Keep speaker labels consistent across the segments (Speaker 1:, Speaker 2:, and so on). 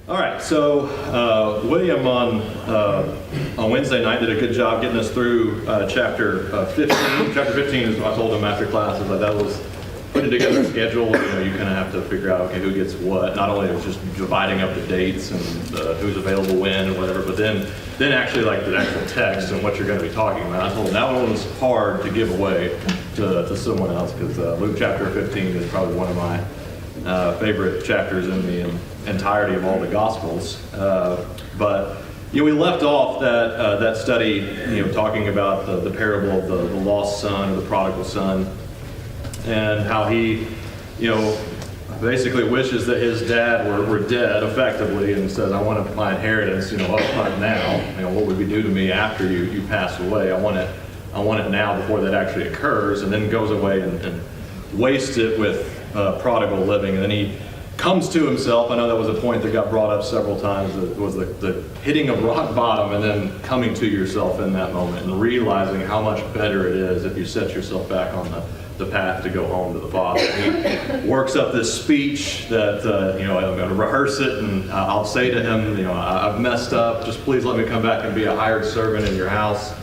Speaker 1: All right, so William on Wednesday night did a good job getting us through chapter 15. Chapter 15 is what I told him after class, is that was putting together a schedule. You kind of have to figure out, okay, who gets what. Not only is just dividing up the dates and who's available when and whatever, but then actually like the actual text and what you're going to be talking about. I told him that one was hard to give away to someone else, because Luke chapter 15 is probably one of my favorite chapters in the entirety of all the Gospels. But we left off that study, talking about the parable of the lost son or the prodigal son, and how he, basically wishes that his dad were dead, effectively, and says, "I want my inheritance, up front now. What would you do to me after you pass away? I want it now before that actually occurs." And then goes away and wastes it with prodigal living. And then he comes to himself. I know that was a point that got brought up several times. It was the hitting of rock bottom and then coming to yourself in that moment and realizing how much better it is if you set yourself back on the path to go home to the Father. He works up this speech that, I'm going to rehearse it, and I'll say to him, I've messed up. Just please let me come back and be a hired servant in your house.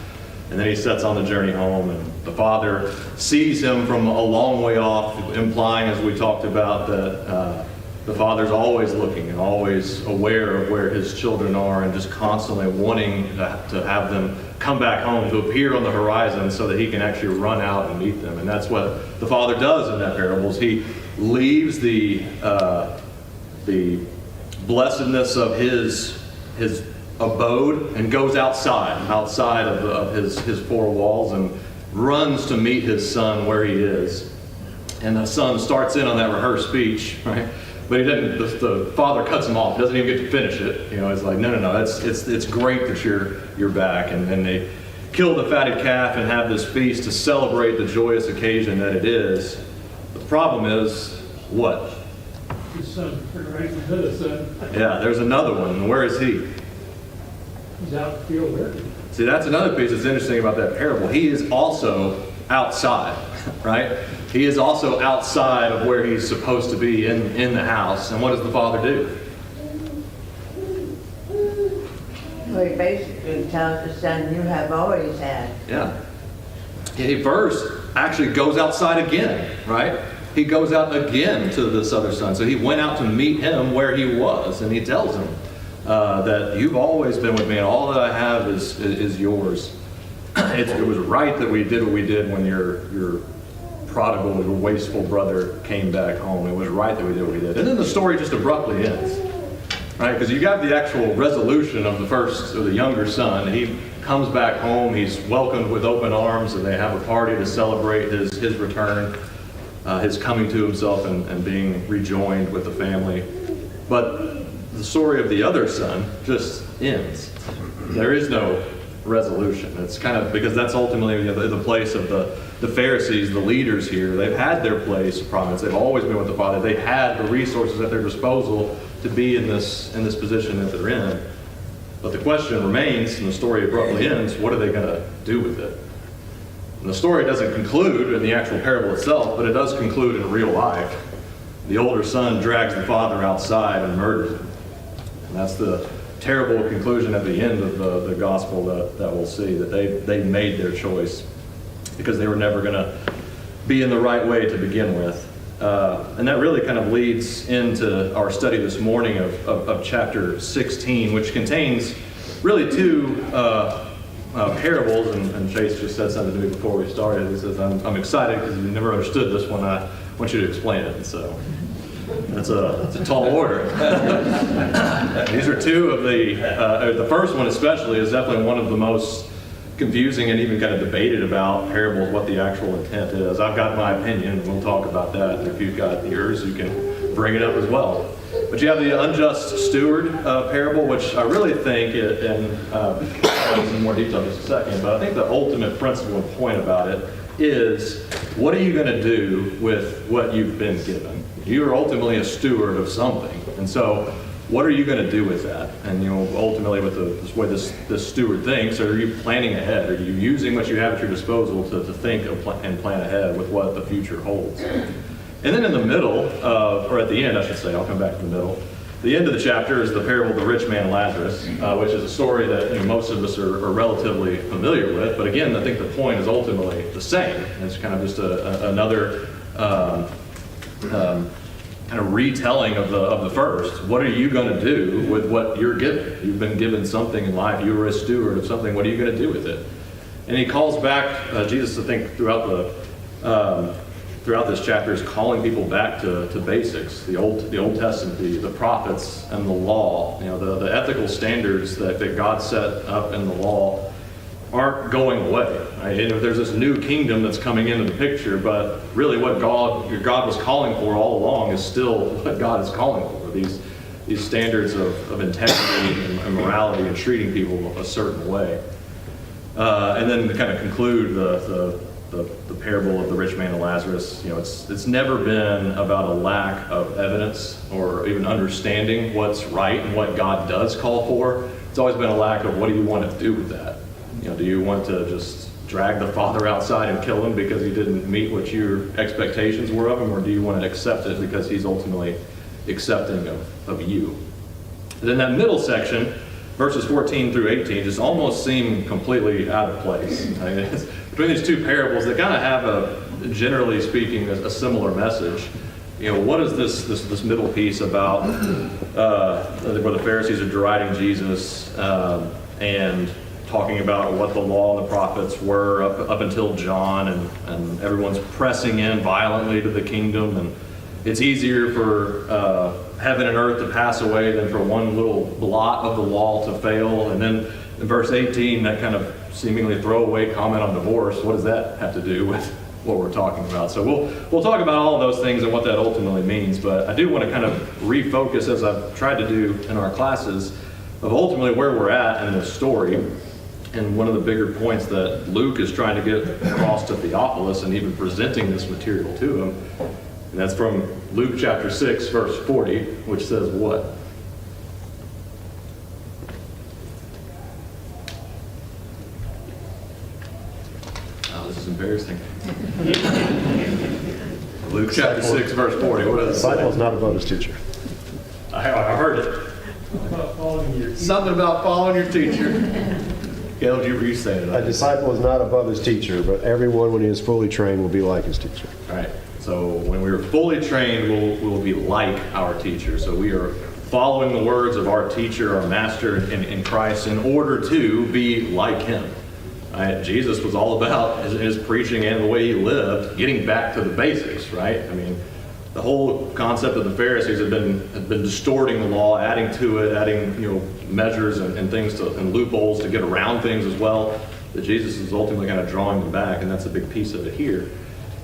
Speaker 1: And then he sets on the journey home, and the Father sees him from a long way off, implying, as we talked about, that the Father's always looking and always aware of where his children are, and just constantly wanting to have them come back home, to appear on the horizon so that he can actually run out and meet them. And that's what the Father does in that parable. Is he leaves the blessedness of his abode and goes outside of his four walls and runs to meet his son where he is. And the son starts in on that rehearsed speech, right? But he doesn't. The father cuts him off. He doesn't even get to finish it. It's like, no. It's great that you're back. And then they kill the fatted calf and have this feast to celebrate the joyous occasion that it is. But the problem is what?
Speaker 2: His son, right? Another son.
Speaker 1: Yeah, there's another one. And where is he?
Speaker 2: He's out in the field working.
Speaker 1: See, that's another piece that's interesting about that parable. He is also outside, right? He is also outside of where he's supposed to be in the house. And what does the Father do?
Speaker 3: Well, he basically tells the son, "You have always had."
Speaker 1: Yeah. He first actually goes outside again, right? He goes out again to this other son. So he went out to meet him where he was, and he tells him that you've always been with me, and all that I have is yours. It was right that we did what we did when your prodigal, your wasteful brother came back home. It was right that we did what we did. And then the story just abruptly ends, right? Because you got the actual resolution of the younger son. He comes back home. He's welcomed with open arms, and they have a party to celebrate his return, his coming to himself and being rejoined with the family. But the story of the other son just ends. There is no resolution. It's kind of, because that's ultimately the place of the Pharisees, the leaders here. They've had their place of prominence. They've always been with the Father. They had the resources at their disposal to be in this position that they're in. But the question remains, and the story abruptly ends, what are they going to do with it? And the story doesn't conclude in the actual parable itself, but it does conclude in real life. The older son drags the father outside and murders him. And that's the terrible conclusion at the end of the gospel that we'll see, that they made their choice because they were never going to be in the right way to begin with. And that really kind of leads into our study this morning of chapter 16, which contains really two parables. And Chase just said something to me before we started. He says, I'm excited because you never understood this one. I want you to explain it. And so that's a tall order. These are two of the first one especially is definitely one of the most confusing and even kind of debated about parables, what the actual intent is. I've got my opinion, and we'll talk about that. If you've got yours, you can bring it up as well. But you have the unjust steward parable, which I really think, and I'll go into some more detail in just a second, but I think the ultimate principle and point about it is, what are you going to do with what you've been given? You are ultimately a steward of something. And so what are you going to do with that? And ultimately with the way this steward thinks, are you planning ahead? Are you using what you have at your disposal to think and plan ahead with what the future holds? And then in the middle, or at the end I should say, I'll come back to the middle, The end of the chapter is the parable of the rich man and Lazarus, which is a story that most of us are relatively familiar with. But again, I think the point is ultimately the same. It's kind of just another kind of retelling of the first. What are you going to do with what you're given? You've been given something in life. You were a steward of something. What are you going to do with it? And he calls back Jesus. I think throughout this chapter is calling people back to basics, the Old Testament, the prophets, and the law. The ethical standards that God set up in the law aren't going away. Right? There's this new kingdom that's coming into the picture, but really what God was calling for all along is still what God is calling for. These standards of integrity and morality and treating people a certain way. And then to kind of conclude the parable of the rich man and Lazarus, it's never been about a lack of evidence or even understanding what's right and what God does call for. It's always been a lack of what do you want to do with that? Do you want to just drag the father outside and kill him because he didn't meet what your expectations were of him, or do you want to accept it because he's ultimately accepting of you? And then that middle section, verses 14 through 18, just almost seem completely out of place. Between these two parables, they kind of have generally speaking, a similar message. What is this middle piece about where the Pharisees are deriding Jesus and talking about what the law and the prophets were up until John, and everyone's pressing in violently to the kingdom, and it's easier for heaven and earth to pass away than for one little blot of the law to fail. And then in verse 18, that kind of seemingly throwaway comment on divorce, what does that have to do with what we're talking about? So we'll talk about all of those things and what that ultimately means, but I do want to kind of refocus, as I've tried to do in our classes, of ultimately where we're at in this story. And one of the bigger points that Luke is trying to get across to Theophilus and even presenting this material to him, and that's from Luke chapter 6, verse 40, which says what? Oh, this is embarrassing. Luke chapter 6, verse 40. What does it say?
Speaker 4: Disciple is not above his teacher.
Speaker 1: I heard it.
Speaker 2: About following your teacher.
Speaker 1: Something about following your teacher. Gail, you say it.
Speaker 4: A disciple is not above his teacher, but everyone, when he is fully trained, will be like his teacher.
Speaker 1: All right. So when we are fully trained, we'll be like our teacher. So we are following the words of our teacher, our master in Christ, in order to be like him. Right? Jesus was all about his preaching and the way he lived, getting back to the basics, right? I mean, the whole concept of the Pharisees had been distorting the law, adding to it, adding measures and things and loopholes to get around things as well. That Jesus is ultimately kind of drawing them back, and that's a big piece of it here.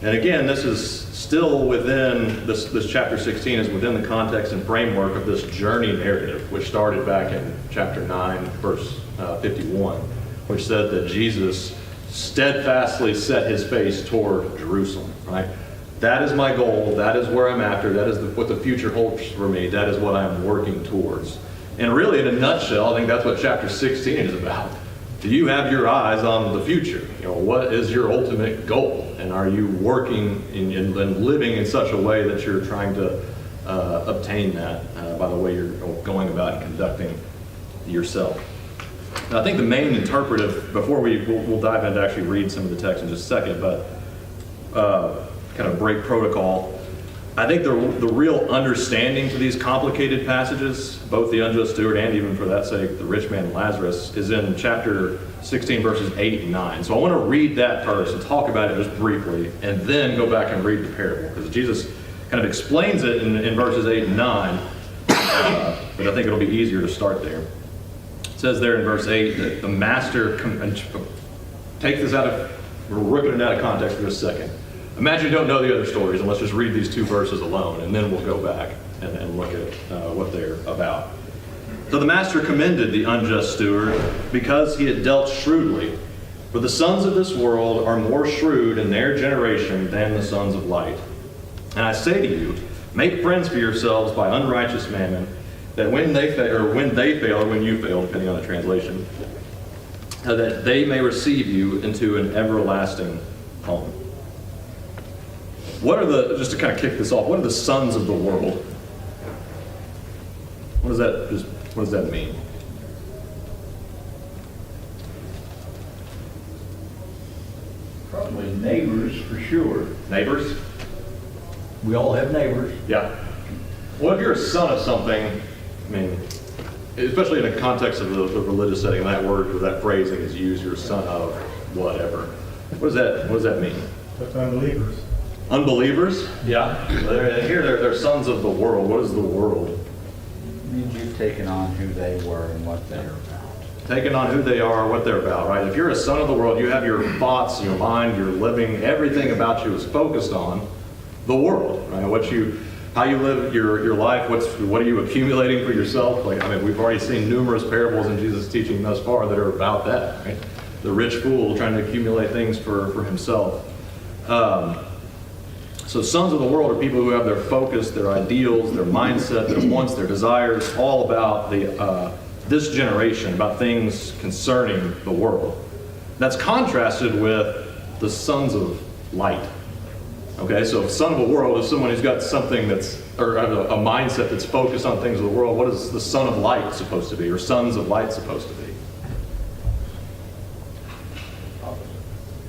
Speaker 1: And again, this is still within this chapter 16 is within the context and framework of this journey narrative, which started back in chapter 9, verse 51, which said that Jesus steadfastly set his face toward Jerusalem. Right. That is my goal. That is where I'm after. That is what the future holds for me. That is what I'm working towards. And really, in a nutshell, I think that's what chapter 16 is about. Do you have your eyes on the future? What is your ultimate goal? And are you working and living in such a way that you're trying to obtain that by the way you're going about and conducting yourself? Now, I think the main interpretive, before we'll dive in to actually read some of the text in just a second, but kind of break protocol. I think the real understanding to these complicated passages, both the unjust steward and even for that sake, the rich man and Lazarus, is in chapter 16, verses 8 and 9. So I want to read that first and talk about it just briefly, and then go back and read the parable, because Jesus kind of explains it in verses 8 and 9, but I think it'll be easier to start there. It says there in verse 8 that the master, take this we're ripping it out of context for just a second. Imagine you don't know the other stories, and let's just read these two verses alone, and then we'll go back and look at what they're about. So the master commended the unjust steward because he had dealt shrewdly. For the sons of this world are more shrewd in their generation than the sons of light. And I say to you, make friends for yourselves by unrighteous mammon, that when they fail, or when you fail, depending on the translation, that they may receive you into an everlasting home. Just to kind of kick this off, what are the sons of the world? What does that mean?
Speaker 5: Probably neighbors for sure.
Speaker 1: Neighbors?
Speaker 5: We all have neighbors.
Speaker 1: Yeah. Well, if you're a son of something, I mean, especially in the context of the religious setting, that word or that phrasing is used, you're a son of whatever. What does that mean?
Speaker 2: But unbelievers.
Speaker 1: Unbelievers? Yeah. Here they're sons of the world. What is the world?
Speaker 5: It means you've taken on who they were and what they're about.
Speaker 1: Taking on who they are, what they're about, right? If you're a son of the world, you have your thoughts, your mind, your living, everything about you is focused on the world, right? How you live your life, what are you accumulating for yourself? Like, I mean, we've already seen numerous parables in Jesus' teaching thus far that are about that, right? The rich fool trying to accumulate things for himself. So sons of the world are people who have their focus, their ideals, their mindset, their wants, their desires, all about this generation, about things concerning the world. That's contrasted with the sons of light. Okay, so son of a world is someone who's got something or a mindset that's focused on things of the world. What is the son of light supposed to be, or sons of light supposed to be?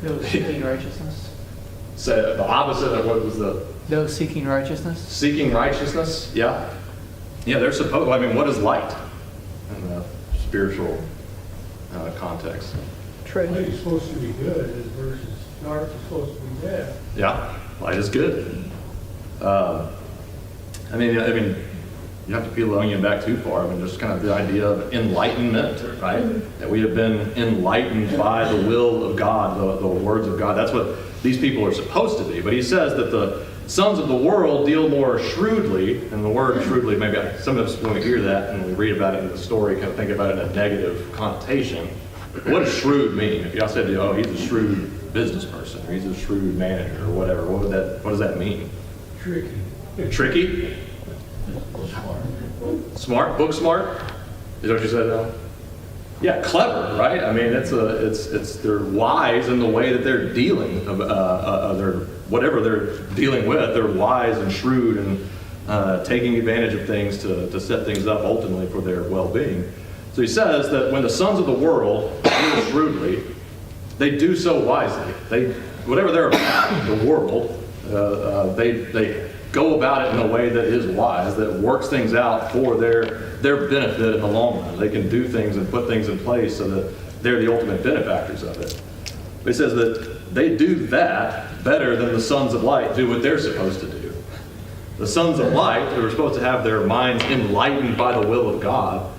Speaker 6: Those seeking righteousness.
Speaker 1: So the opposite of what was the
Speaker 6: Those seeking righteousness.
Speaker 1: seeking righteousness? Yeah. Yeah, they're supposed, I mean, what is light in the spiritual context?
Speaker 2: Light is supposed to be good versus dark is supposed to be bad.
Speaker 1: Yeah, light is good. I mean, you have to peel the onion back too far. I mean, just kind of the idea of enlightenment, right? That we have been enlightened by the will of God, the words of God. That's what these people are supposed to be. But he says that the sons of the world deal more shrewdly, and the word shrewdly, maybe sometimes when we hear that and we read about it in the story, kind of think about it in a negative connotation. What does shrewd mean? If y'all said, oh, he's a shrewd business person, or he's a shrewd manager, or whatever, what does that mean?
Speaker 2: Tricky.
Speaker 1: Tricky? Smart? Book smart? Is that what you said, Al? Yeah, clever, right? I mean, they're wise in the way that they're dealing, whatever they're dealing with, they're wise and shrewd and taking advantage of things to set things up ultimately for their well-being. So he says that when the sons of the world deal shrewdly, they do so wisely. Whatever they're about, the world, they go about it in a way that is wise, that works things out for their benefit in the long run. They can do things and put things in place so that they're the ultimate benefactors of it. But he says that they do that better than the sons of light do what they're supposed to do. The sons of light, who are supposed to have their minds enlightened by the will of God,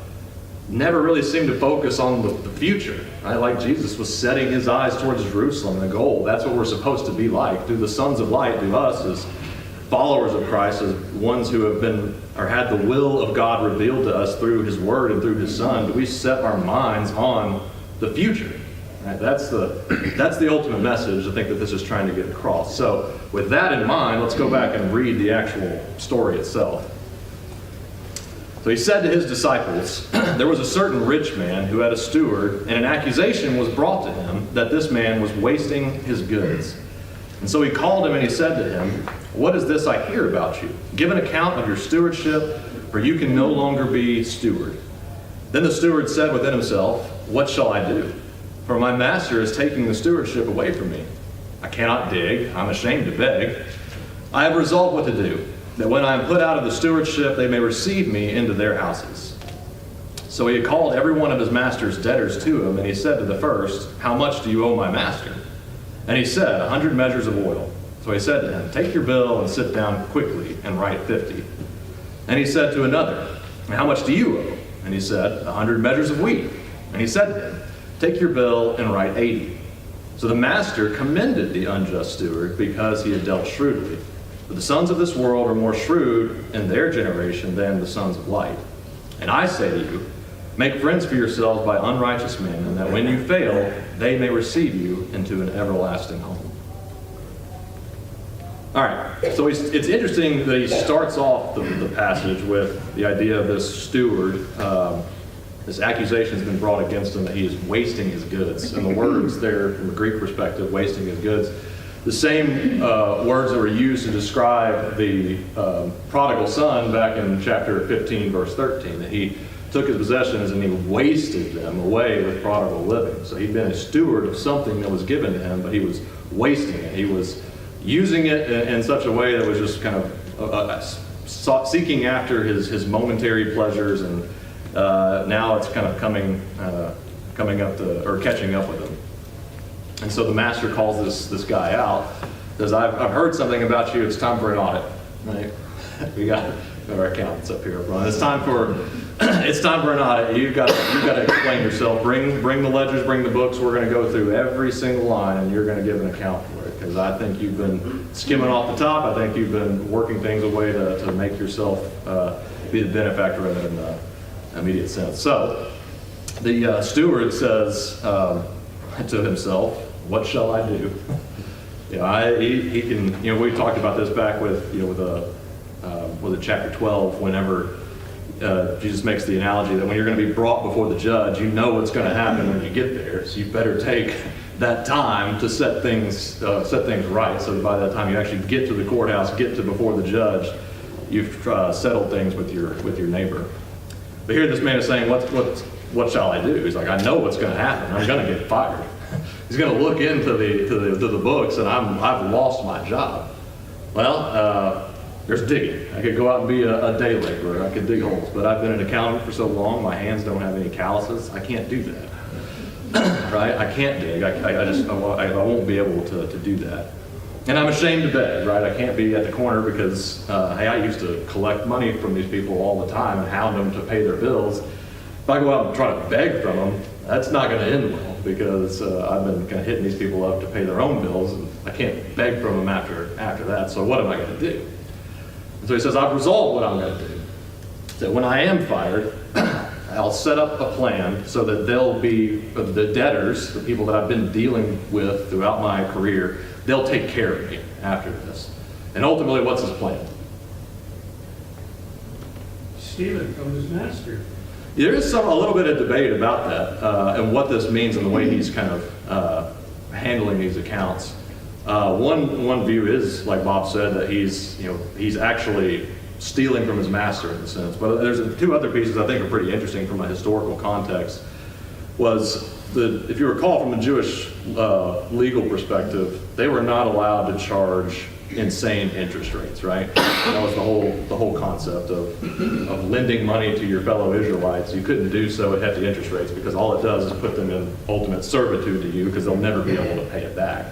Speaker 1: never really seem to focus on the future. Right? Like Jesus was setting his eyes towards Jerusalem, the goal. That's what we're supposed to be like. Do the sons of light, do us as followers of Christ, as ones who have been or had the will of God revealed to us through his word and through his son, do we set our minds on the future? Right? That's the ultimate message I think that this is trying to get across. So with that in mind, let's go back and read the actual story itself. So he said to his disciples, there was a certain rich man who had a steward, and an accusation was brought to him that this man was wasting his goods. And so he called him and he said to him, what is this I hear about you? Give an account of your stewardship, for you can no longer be steward. Then the steward said within himself, what shall I do? For my master is taking the stewardship away from me. I cannot dig, I'm ashamed to beg. I have resolved what to do, that when I am put out of the stewardship, they may receive me into their houses. So he had called every one of his master's debtors to him, and he said to the first, how much do you owe my master? And he said, 100 measures of oil. So he said to him, take your bill and sit down quickly and write 50. And he said to another, how much do you owe? And he said, 100 measures of wheat. And he said to him, take your bill and write 80. So the master commended the unjust steward because he had dealt shrewdly. But the sons of this world are more shrewd in their generation than the sons of light. And I say to you, make friends for yourselves by unrighteous men, and that when you fail, they may receive you into an everlasting home. All right, so it's interesting that he starts off the passage with the idea of this steward. This accusation has been brought against him that he is wasting his goods. And the words there, from a Greek perspective, wasting his goods, the same words that were used to describe the prodigal son back in chapter 15, verse 13, that he took his possessions and he wasted them away with prodigal living. So he'd been a steward of something that was given to him, but he was wasting it. He was using it in such a way that was just kind of seeking after his momentary pleasures, and now it's kind of coming up to, or catching up with him. And so the master calls this guy out, says, I've heard something about you, it's time for an audit. Right? We got our accountants up here, Brian. It's time for an audit. You've got to explain yourself. Bring the ledgers, bring the books. We're going to go through every single line, and you're going to give an account for it. Because I think you've been skimming off the top. I think you've been working things away to make yourself be the benefactor of it in the immediate sense. So the steward says to himself, "What shall I do?" He can. We talked about this back with with chapter 12. Whenever Jesus makes the analogy that when you're going to be brought before the judge, you know what's going to happen when you get there. So you better take that time to set things right. So by the time you actually get to the courthouse, get to before the judge, you've settled things with your neighbor. But here this man is saying, what shall I do? He's like, I know what's going to happen. I'm going to get fired. He's going to look into the books, and I've lost my job. Well, there's digging. I could go out and be a day laborer. I could dig holes. But I've been an accountant for so long, my hands don't have any calluses. I can't do that. Right? I can't dig. I won't be able to do that. And I'm ashamed to beg, right? I can't be at the corner because, hey, I used to collect money from these people all the time and hound them to pay their bills. If I go out and try to beg from them, that's not going to end well, because I've been kind of hitting these people up to pay their own bills, and I can't beg from them after that. So what am I going to do? And so he says, I've resolved what I'm going to do. That when I am fired, I'll set up a plan so that they'll be the debtors, the people that I've been dealing with throughout my career, they'll take care of me after this. And ultimately, what's his plan?
Speaker 2: Stealing from his master.
Speaker 1: There is a little bit of debate about that and what this means and the way he's kind of handling these accounts. One view is, like Bob said, that he's actually stealing from his master in a sense. But there's two other pieces I think are pretty interesting from a historical context. If you recall, from a Jewish legal perspective, they were not allowed to charge insane interest rates, right? That was the whole concept of lending money to your fellow Israelites. You couldn't do so at hefty interest rates, because all it does is put them in ultimate servitude to you, because they'll never be able to pay it back.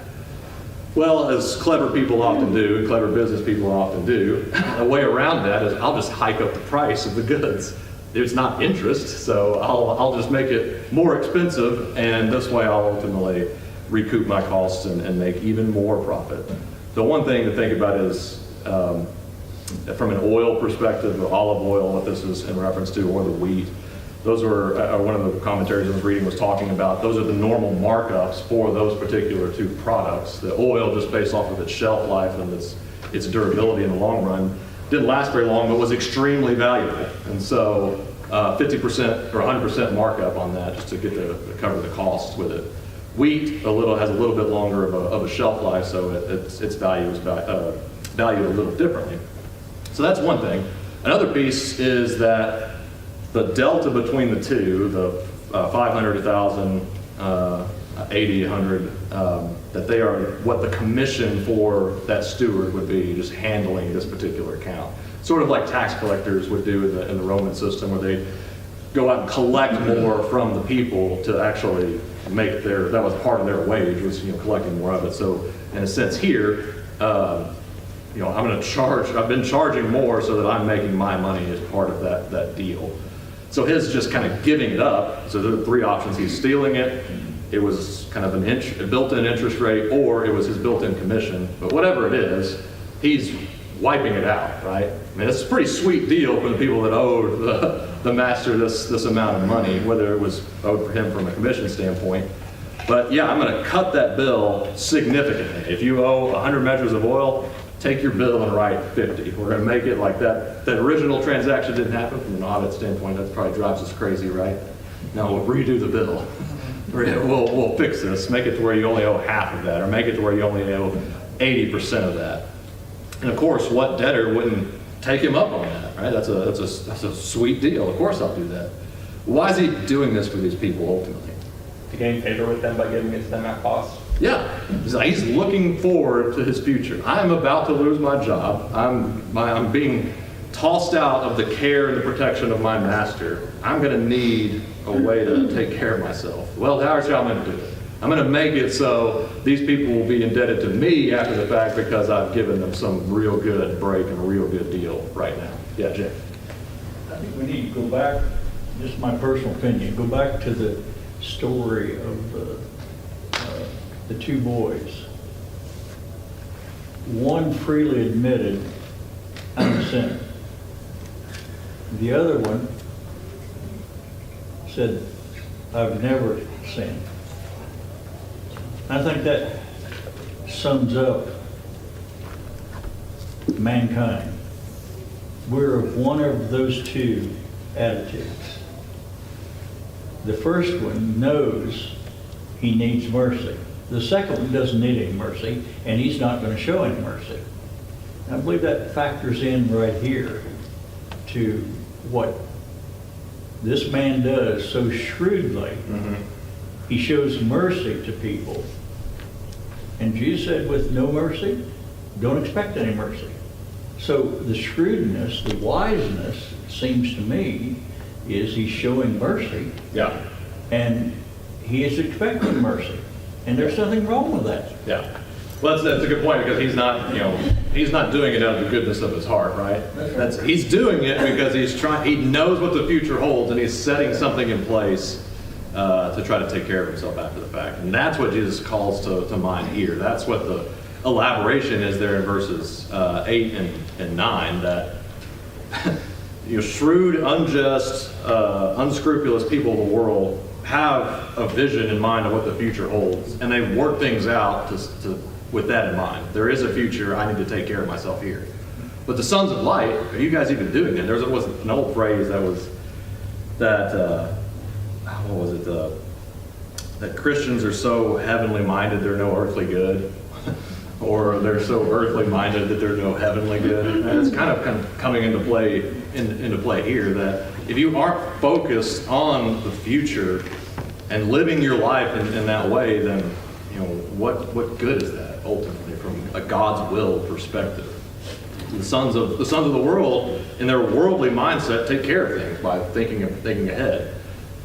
Speaker 1: Well, as clever people often do, and clever business people often do, a way around that is I'll just hike up the price of the goods. It's not interest, so I'll just make it more expensive, and this way I'll ultimately recoup my costs and make even more profit. So one thing to think about is, from an oil perspective, the olive oil, what this is in reference to, or the wheat, those were, one of the commentaries I was reading was talking about, those are the normal markups for those particular two products. The oil, just based off of its shelf life and its durability in the long run, didn't last very long, but was extremely valuable. And so 50% or 100% markup on that, just to get to cover the costs with it. Wheat has a little bit longer of a shelf life, so its value is valued a little differently. So that's one thing. Another piece is that the delta between the two, the 500, 1,000, 80, 100, that they are what the commission for that steward would be, just handling this particular account. Sort of like tax collectors would do in the Roman system, where they'd go out and collect more from the people to actually make that was part of their wage, was collecting more of it. So in a sense here, I'm going to charge, I've been charging more so that I'm making my money as part of that deal. So his just kind of giving it up. So there are three options. He's stealing it. It was kind of a built-in interest rate, or it was his built-in commission. But whatever it is, he's wiping it out, right? I mean, it's a pretty sweet deal for the people that owed the master this amount of money, whether it was owed for him from a commission standpoint. But yeah, I'm going to cut that bill significantly. If you owe 100 measures of oil, take your bill and write 50. We're going to make it like that. That original transaction didn't happen from an audit standpoint. That probably drives us crazy, right? No, we'll redo the bill. We'll fix this. Make it to where you only owe half of that, or make it to where you only owe 80% of that. And of course, what debtor wouldn't take him up on that, right? That's a sweet deal. Of course I'll do that. Why is he doing this for these people ultimately?
Speaker 7: To gain favor with them by giving it to them at cost.
Speaker 1: Yeah, he's looking forward to his future. I'm about to lose my job. I'm being tossed out of the care and the protection of my master. I'm going to need a way to take care of myself. Well, how's y'all going to do it? I'm going to make it so these people will be indebted to me after the fact because I've given them some real good break and a real good deal right now. Yeah, Jay.
Speaker 8: I think we need to go back, just my personal opinion, go back to the story of the two boys. One freely admitted, I'm a sinner. The other one said, I've never sinned. I think that sums up mankind. We're of one of those two attitudes. The first one knows he needs mercy. The second one doesn't need any mercy, and he's not going to show any mercy. I believe that factors in right here to what this man does so shrewdly. He shows mercy to people. And Jesus said, with no mercy, don't expect any mercy. So the shrewdness, the wiseness, it seems to me, is he's showing mercy.
Speaker 1: Yeah.
Speaker 8: And he is expecting mercy. And there's nothing wrong with that.
Speaker 1: Yeah. Well, that's a good point because he's not, he's not doing it out of the goodness of his heart, right? He's doing it because he knows what the future holds and he's setting something in place to try to take care of himself after the fact. And that's what Jesus calls to mind here. That's what the elaboration is there in verses 8 and 9, that shrewd, unjust, unscrupulous people of the world have a vision in mind of what the future holds, and they work things out with that in mind. There is a future, I need to take care of myself here. But the sons of light, are you guys even doing it? There was an old phrase that that Christians are so heavenly minded they're no earthly good, or they're so earthly minded that they're no heavenly good. And it's kind of coming into play here, that if you aren't focused on the future and living your life in that way, then what good is that ultimately from a God's will perspective? The sons of the world, in their worldly mindset, take care of things by thinking ahead.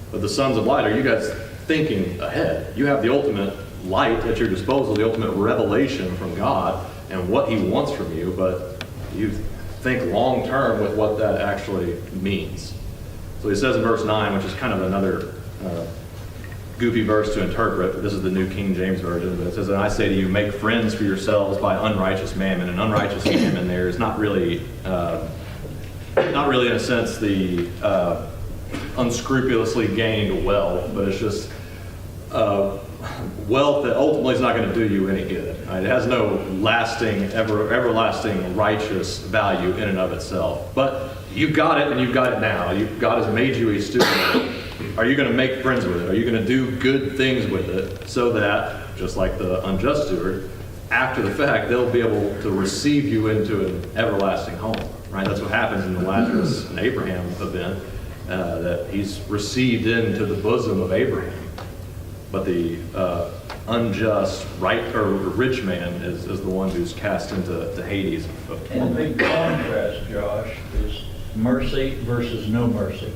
Speaker 1: But the sons of light, are you guys thinking ahead? You have the ultimate light at your disposal, the ultimate revelation from God and what He wants from you, but you think long term with what that actually means. So he says in verse 9, which is kind of another goofy verse to interpret. This is the New King James Version, but it says, "And I say to you, make friends for yourselves by unrighteous mammon." And unrighteous mammon there is not really in a sense the unscrupulously gained wealth, but it's just wealth that ultimately is not going to do you any good. Right? It has no lasting, everlasting righteous value in and of itself. But you've got it, and you've got it now. God has made you a steward. Are you going to make friends with it? Are you going to do good things with it so that, just like the unjust steward, after the fact, they'll be able to receive you into an everlasting home, right? That's what happens in the Lazarus and Abraham event, that he's received into the bosom of Abraham. But the unjust, rich man is the one who's cast into Hades.
Speaker 8: And the big contrast, Josh, is mercy versus no mercy.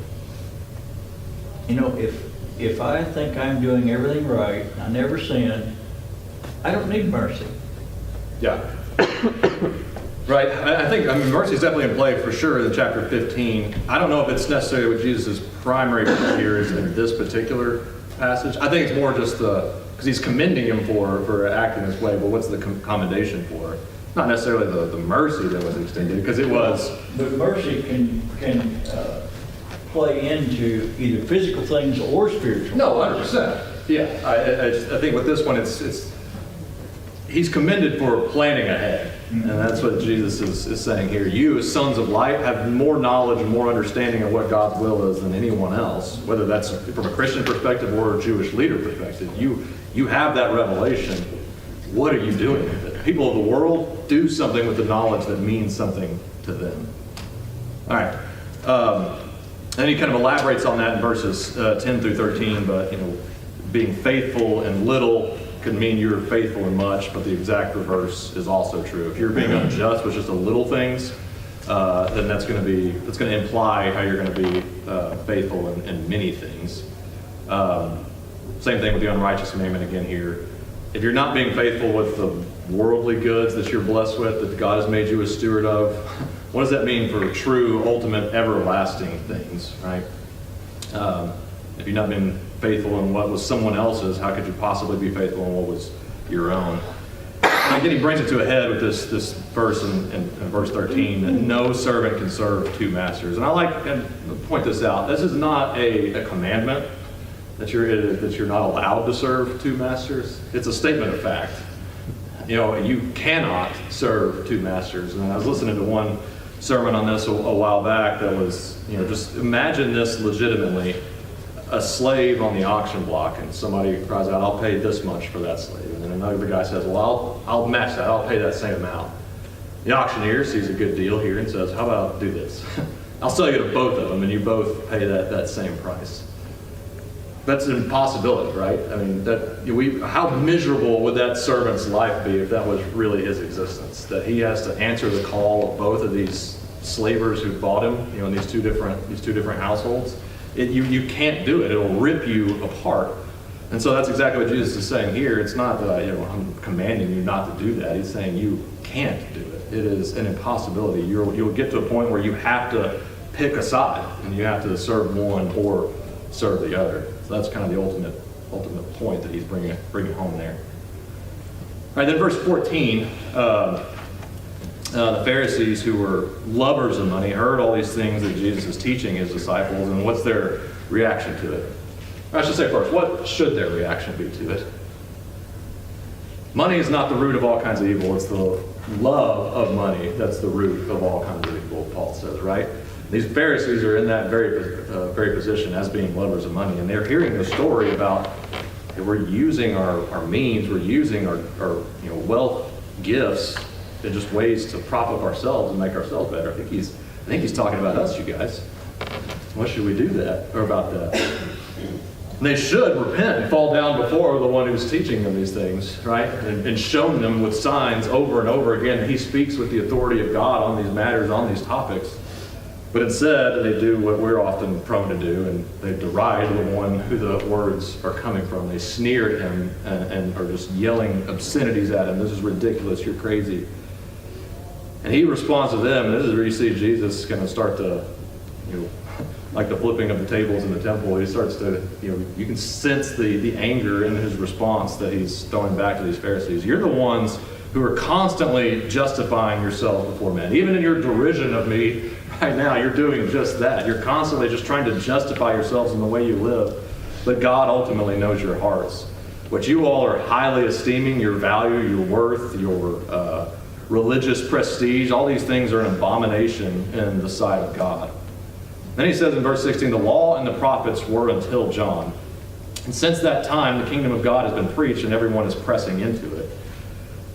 Speaker 8: If I think I'm doing everything right, I never sin, I don't need mercy.
Speaker 1: Yeah. Right. I think mercy is definitely in play for sure in chapter 15. I don't know if it's necessarily what Jesus' primary point here is in this particular passage. I think it's more just because he's commending him for acting this way, but what's the commendation for? Not necessarily the mercy that was extended, because it was.
Speaker 8: But mercy can play into either physical things or spiritual.
Speaker 1: No, 100%. Yeah, I think with this one, it's he's commended for planning ahead, and that's what Jesus is saying here. You, as sons of light, have more knowledge and more understanding of what God's will is than anyone else, whether that's from a Christian perspective or a Jewish leader perspective. You have that revelation. What are you doing with it? people of the world do something with the knowledge that means something to them. All right. Then he kind of elaborates on that in verses 10 through 13, but, being faithful in little could mean you're faithful in much, but the exact reverse is also true. If you're being unjust with just the little things, then that's going to imply how you're going to be faithful in many things. Same thing with the unrighteous mammon again here. If you're not being faithful with the worldly goods that you're blessed with, that God has made you a steward of, what does that mean for true, ultimate, everlasting things, right? If you've not been faithful in what was someone else's, how could you possibly be faithful in what was your own? And again, he brings it to a head with this verse in verse 13, that no servant can serve two masters. And I like to point this out. This is not a commandment that you're not allowed to serve two masters. It's a statement of fact. You cannot serve two masters. And I was listening to one sermon on this a while back that was, just imagine this legitimately. A slave on the auction block, and somebody cries out, "I'll pay this much for that slave." And then another guy says, "Well, I'll match that. I'll pay that same amount." The auctioneer sees a good deal here and says, "How about do this? I'll sell you to both of them, and you both pay that same price." That's an impossibility, right? I mean, how miserable would that servant's life be if that was really his existence? That he has to answer the call of both of these slavers who bought him, in these two different households. You can't do it. It'll rip you apart. And so that's exactly what Jesus is saying here. It's not that I'm commanding you not to do that. He's saying you can't do it. It is an impossibility. You'll get to a point where you have to pick a side, and you have to serve one or serve the other. So that's kind of the ultimate point that he's bringing home there. All right, then verse 14. The Pharisees, who were lovers of money, heard all these things that Jesus is teaching his disciples, and what's their reaction to it? I should say first, what should their reaction be to it? Money is not the root of all kinds of evil. It's the love of money that's the root of all kinds of evil, Paul says, right? These Pharisees are in that very position as being lovers of money, and they're hearing the story about we're using our means, we're using our wealth gifts in just ways to prop up ourselves and make ourselves better. I think he's talking about us, you guys. What should we do about that? And they should repent and fall down before the one who's teaching them these things, right? And shown them with signs over and over again that he speaks with the authority of God on these matters, on these topics. But instead, they do what we're often prone to do, and they deride the one who the words are coming from. They sneer at him and are just yelling obscenities at him. This is ridiculous. You're crazy. And he responds to them, and this is where you see Jesus kind of start to, like the flipping of the tables in the temple. He starts to, you can sense the anger in his response that he's throwing back to these Pharisees. You're the ones who are constantly justifying yourselves before men. Even in your derision of me right now, you're doing just that. You're constantly just trying to justify yourselves in the way you live. But God ultimately knows your hearts. What you all are highly esteeming, your value, your worth, your religious prestige, all these things are an abomination in the sight of God. Then he says in verse 16, the law and the prophets were until John. And since that time, the kingdom of God has been preached and everyone is pressing into it.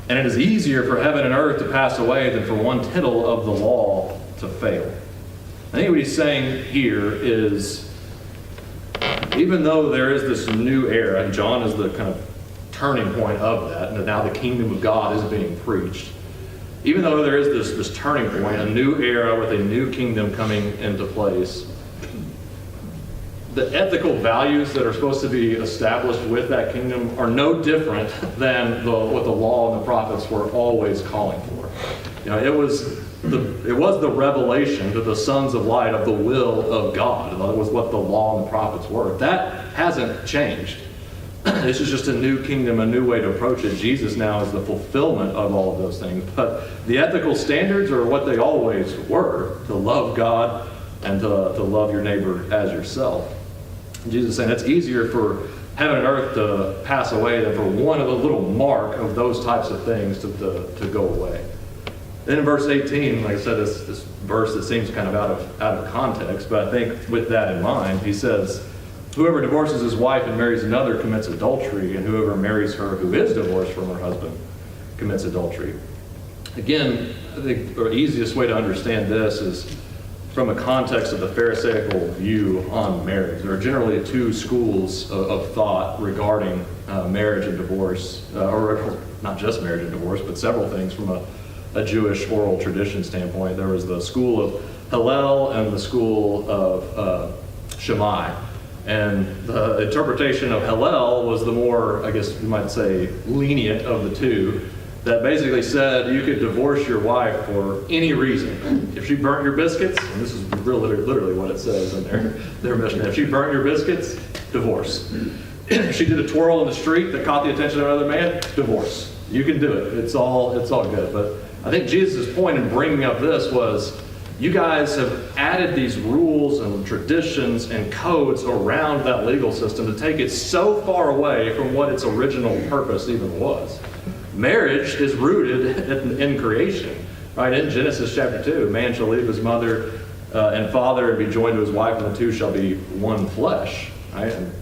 Speaker 1: And it is easier for heaven and earth to pass away than for one tittle of the law to fail. I think what he's saying here is, even though there is this new era, and John is the kind of turning point of that, and now the kingdom of God is being preached, even though there is this turning point, a new era with a new kingdom coming into place, the ethical values that are supposed to be established with that kingdom are no different than what the law and the prophets were always calling for. It was the revelation to the sons of light of the will of God. That was what the law and the prophets were. That hasn't changed. This is just a new kingdom, a new way to approach it. Jesus now is the fulfillment of all of those things. But the ethical standards are what they always were, to love God and to love your neighbor as yourself. And Jesus is saying it's easier for heaven and earth to pass away than for one of the little mark of those types of things to go away. Then in verse 18, like I said, this verse that seems kind of out of context, but I think with that in mind, he says, whoever divorces his wife and marries another commits adultery, and whoever marries her who is divorced from her husband commits adultery. Again, I think the easiest way to understand this is from a context of the Pharisaical view on marriage. There are generally two schools of thought regarding marriage and divorce, or not just marriage and divorce, but several things from a Jewish oral tradition standpoint. There was the school of Hillel and the school of Shammai. And the interpretation of Hillel was the more, I guess you might say, lenient of the two, that basically said you could divorce your wife for any reason. If she burnt your biscuits, and this is literally what it says in their mission, if she burnt your biscuits, divorce. If she did a twirl in the street that caught the attention of another man, divorce. You can do it. It's all good. But I think Jesus' point in bringing up this was, you guys have added these rules and traditions and codes around that legal system to take it so far away from what its original purpose even was. Marriage is rooted in creation, right? In Genesis chapter 2, man shall leave his mother and father and be joined to his wife, and the two shall be one flesh, right? And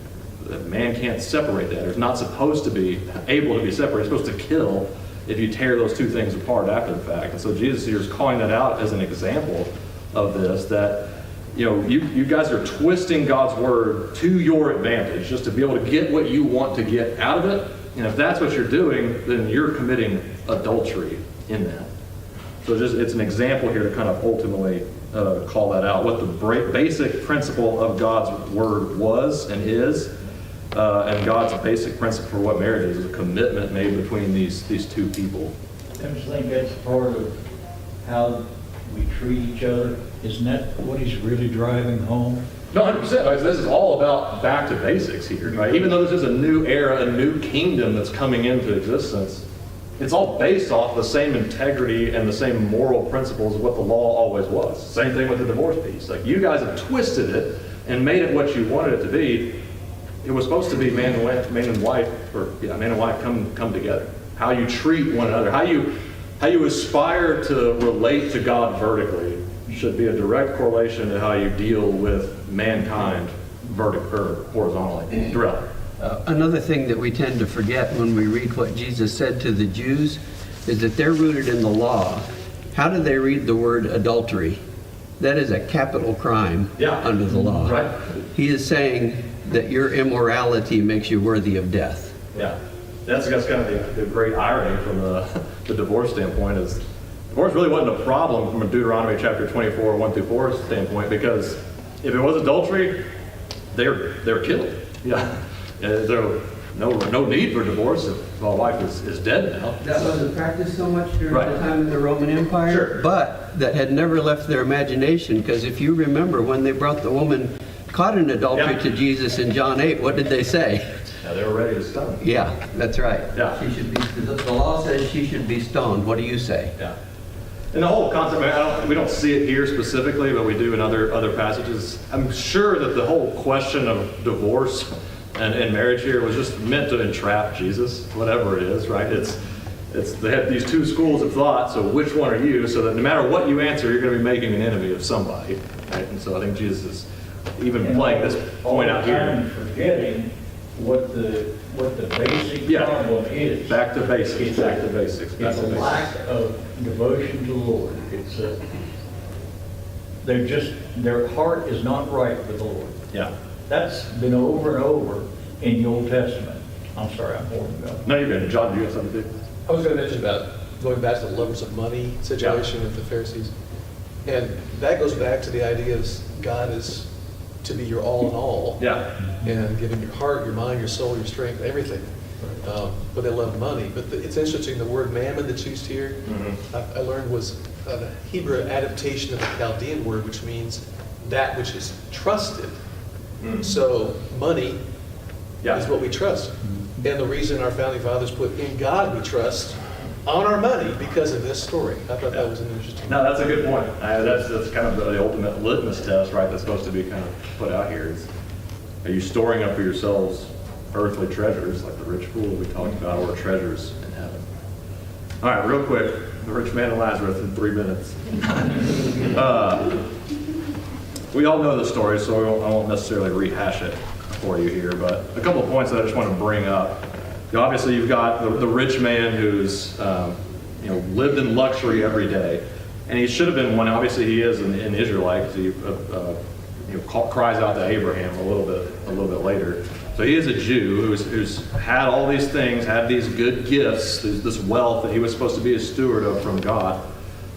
Speaker 1: man can't separate that. It's not supposed to be able to be separated. It's supposed to kill if you tear those two things apart after the fact. And so Jesus here is calling that out as an example of this, that you guys are twisting God's word to your advantage just to be able to get what you want to get out of it. And if that's what you're doing, then you're committing adultery in that. So it's an example here to kind of ultimately call that out, what the basic principle of God's word was and is, and God's basic principle for what marriage is a commitment made between these two people.
Speaker 8: Don't you think that's part of how we treat each other? Isn't that what he's really driving home?
Speaker 1: No, 100%. Right? So this is all about back to basics here, right? Even though this is a new era, a new kingdom that's coming into existence, it's all based off the same integrity and the same moral principles of what the law always was. Same thing with the divorce piece. Like, you guys have twisted it and made it what you wanted it to be. It was supposed to be man and wife come together. How you treat one another, how you aspire to relate to God vertically should be a direct correlation to how you deal with mankind horizontally throughout.
Speaker 9: Another thing that we tend to forget when we read what Jesus said to the Jews is that they're rooted in the law. How do they read the word adultery? That is a capital crime under the law.
Speaker 1: Right.
Speaker 9: He is saying that your immorality makes you worthy of death.
Speaker 1: Yeah, that's kind of the great irony from the divorce standpoint is divorce really wasn't a problem from a Deuteronomy chapter 24, 1-4 standpoint, because if it was adultery, they're killed. Yeah, there's no need for divorce if my wife is dead now.
Speaker 9: That wasn't practiced so much during
Speaker 1: Right.
Speaker 9: the time of the Roman Empire,
Speaker 1: Sure.
Speaker 9: but that had never left their imagination, because if you remember when they brought the woman caught in adultery
Speaker 1: Yeah.
Speaker 9: to Jesus in John 8, what did they say?
Speaker 1: Yeah, they were ready to stone.
Speaker 9: Yeah, that's right.
Speaker 1: Yeah.
Speaker 9: She should be, the law says she should be stoned. What do you say?
Speaker 1: Yeah. And the whole concept, we don't see it here specifically, but we do in other passages. I'm sure that the whole question of divorce and marriage here was just meant to entrap Jesus, whatever it is, right? They have these two schools of thought, so which one are you? So that no matter what you answer, you're going to be making an enemy of somebody, right? And so I think Jesus is even playing this point out here.
Speaker 8: All the time forgetting what the basic
Speaker 1: Yeah.
Speaker 8: problem is.
Speaker 1: Back to basics, back to basics, back
Speaker 8: It's
Speaker 1: to
Speaker 8: a
Speaker 1: basics.
Speaker 8: lack of devotion to the Lord. It's their heart is not right with the Lord.
Speaker 1: Yeah.
Speaker 8: That's been over and over in the Old Testament. I'm sorry, I'm holding up.
Speaker 1: No, you're good. John, do you have something to do?
Speaker 10: I was going to mention about going back to the lovers of money situation with the Pharisees. And that goes back to the idea of God is to be your all in all.
Speaker 1: Yeah.
Speaker 10: And giving your heart, your mind, your soul, your strength, everything. But they love money. But it's interesting, the word mammon that's used here, I learned was a Hebrew adaptation of the Chaldean word, which means that which is trusted. So money is what we trust. And the reason our founding fathers put in God we trust on our money because of this story. I thought that was an interesting.
Speaker 1: No, that's a good point. That's kind of the ultimate litmus test, right? That's supposed to be kind of put out here. Is, are you storing up for yourselves earthly treasures like the rich fool we talked about, or treasures in heaven? All right, real quick, the rich man and Lazarus in 3 minutes. We all know the story, so I won't necessarily rehash it for you here, but a couple of points that I just want to bring up. Obviously, you've got the rich man who's lived in luxury every day, and he should have been one. Obviously, he is an Israelite because he cries out to Abraham a little bit later. So he is a Jew who's had all these things, had these good gifts, this wealth that he was supposed to be a steward of from God.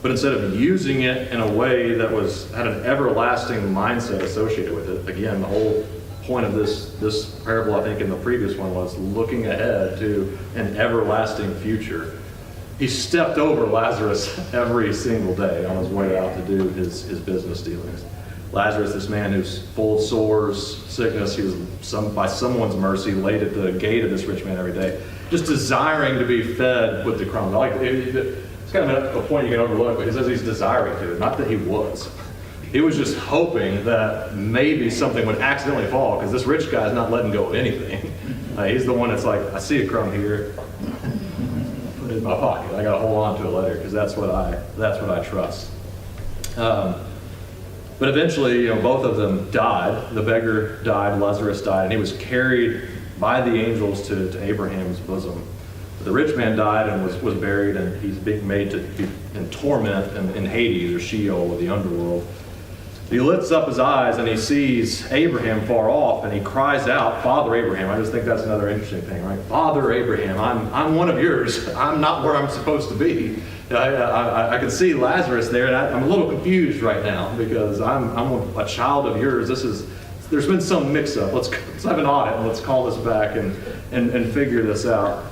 Speaker 1: But instead of using it in a way that had an everlasting mindset associated with it, again, the whole point of this parable, I think, in the previous one was looking ahead to an everlasting future. He stepped over Lazarus every single day on his way out to do his business dealings. Lazarus, this man who's full of sores, sickness, he was by someone's mercy laid at the gate of this rich man every day, just desiring to be fed with the crumbs. It's kind of a point you can overlook, but he says he's desiring to, not that he was. He was just hoping that maybe something would accidentally fall, because this rich guy's not letting go of anything. He's the one that's like, I see a crumb here, put it in my pocket. I got to hold on to it later, because that's what I trust. But eventually, both of them died. The beggar died, Lazarus died, and he was carried by the angels to Abraham's bosom. The rich man died and was buried, and he's being made to be in torment in Hades, or Sheol, or the underworld. He lifts up his eyes and he sees Abraham far off, and he cries out, Father Abraham. I just think that's another interesting thing, right? Father Abraham, I'm one of yours. I'm not where I'm supposed to be. I can see Lazarus there, and I'm a little confused right now because I'm a child of yours. There's been some mix-up. Let's have an audit and let's call this back and figure this out.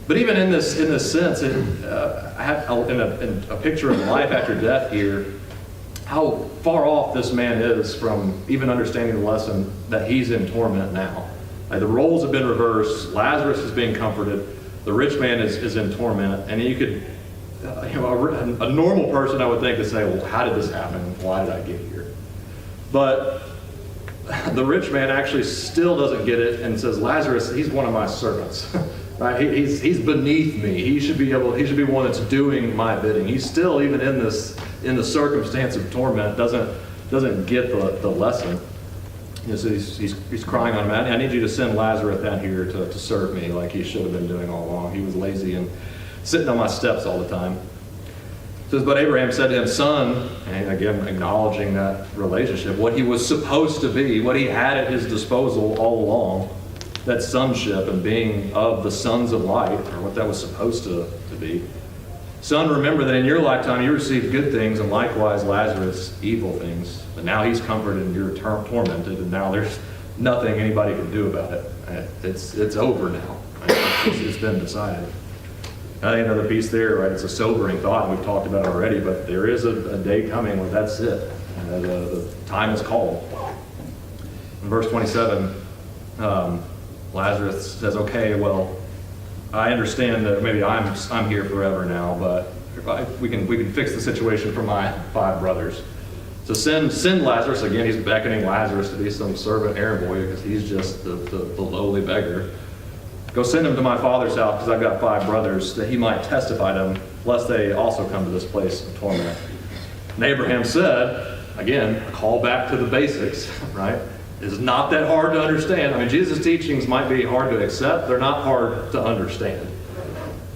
Speaker 1: But even in this sense, I have in a picture of life after death here, how far off this man is from even understanding the lesson that he's in torment now. The roles have been reversed. Lazarus is being comforted. The rich man is in torment, and you could. A normal person, I would think, to say, well, how did this happen? Why did I get here? But the rich man actually still doesn't get it and says, Lazarus, he's one of my servants. Right? He's beneath me. He should be one that's doing my bidding. He's still, even in the circumstance of torment, doesn't get the lesson. So he's crying on him. I need you to send Lazarus down here to serve me like he should have been doing all along. He was lazy and sitting on my steps all the time. It says, but Abraham said to him, son, and again acknowledging that relationship, what he was supposed to be, what he had at his disposal all along, that sonship and being of the sons of light, or what that was supposed to be. Son, remember that in your lifetime you received good things, and likewise Lazarus evil things. But now he's comforted and you're tormented, and now there's nothing anybody can do about it. It's over now. It's been decided. I think another piece there, right? It's a sobering thought, and we've talked about it already, but there is a day coming when that's it. The time is called. In verse 27, Lazarus says, okay, well, I understand that maybe I'm here forever now, but we can fix the situation for my 5 brothers. So send Lazarus. Again, he's beckoning Lazarus to be some servant errand boy because he's just the lowly beggar. Go send him to my father's house because I've got 5 brothers, that he might testify to them, lest they also come to this place of torment. And Abraham said, again, a call back to the basics, right? It's not that hard to understand. I mean, Jesus' teachings might be hard to accept. They're not hard to understand.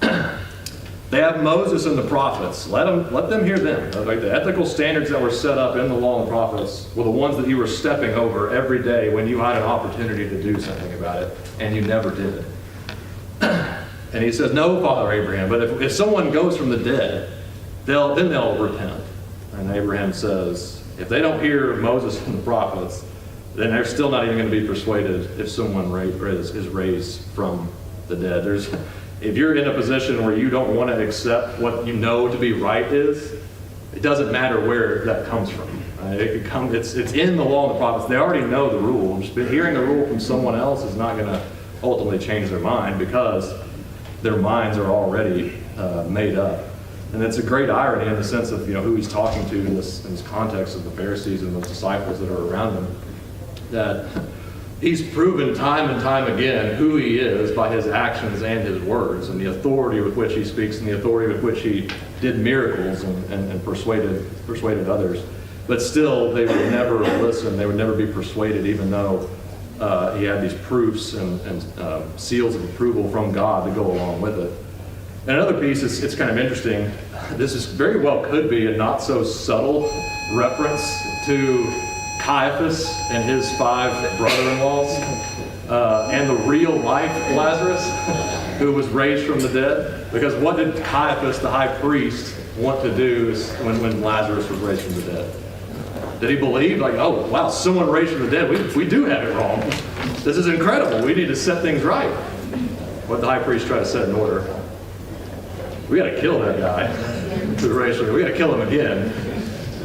Speaker 1: They have Moses and the prophets. Let them hear them. Like the ethical standards that were set up in the law and the prophets were the ones that you were stepping over every day when you had an opportunity to do something about it, and you never did. And he says, no, Father Abraham, but if someone goes from the dead, they'll repent. And Abraham says, if they don't hear Moses and the prophets, then they're still not even going to be persuaded if someone is raised from the dead. If you're in a position where you don't want to accept what you know to be right is, it doesn't matter where that comes from. It's in the law and the prophets. They already know the rule. Just hearing the rule from someone else is not going to ultimately change their mind because their minds are already made up. And it's a great irony in the sense of who he's talking to in this context of the Pharisees and those disciples that are around him, that he's proven time and time again who he is by his actions and his words, and the authority with which he speaks and the authority with which he did miracles and persuaded others. But still, they would never listen. They would never be persuaded, even though he had these proofs and seals of approval from God to go along with it. And another piece, it's kind of interesting. This is very well could be a not so subtle reference to Caiaphas and his 5 brother-in-laws and the real life Lazarus who was raised from the dead. Because what did Caiaphas, the high priest, want to do when Lazarus was raised from the dead? Did he believe, like, oh, wow, someone raised from the dead, we do have it wrong. This is incredible. We need to set things right. What did the high priest try to set in order? We got to kill that guy to the racial. We got to kill him again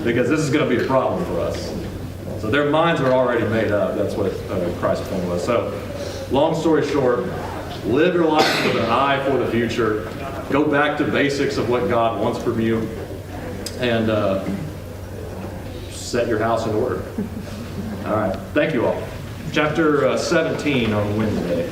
Speaker 1: because this is going to be a problem for us. So their minds are already made up. That's what Christ's point was. So, long story short, live your life with an eye for the future. Go back to basics of what God wants from you, and set your house in order. All right. Thank you all. Chapter 17 on Wednesday.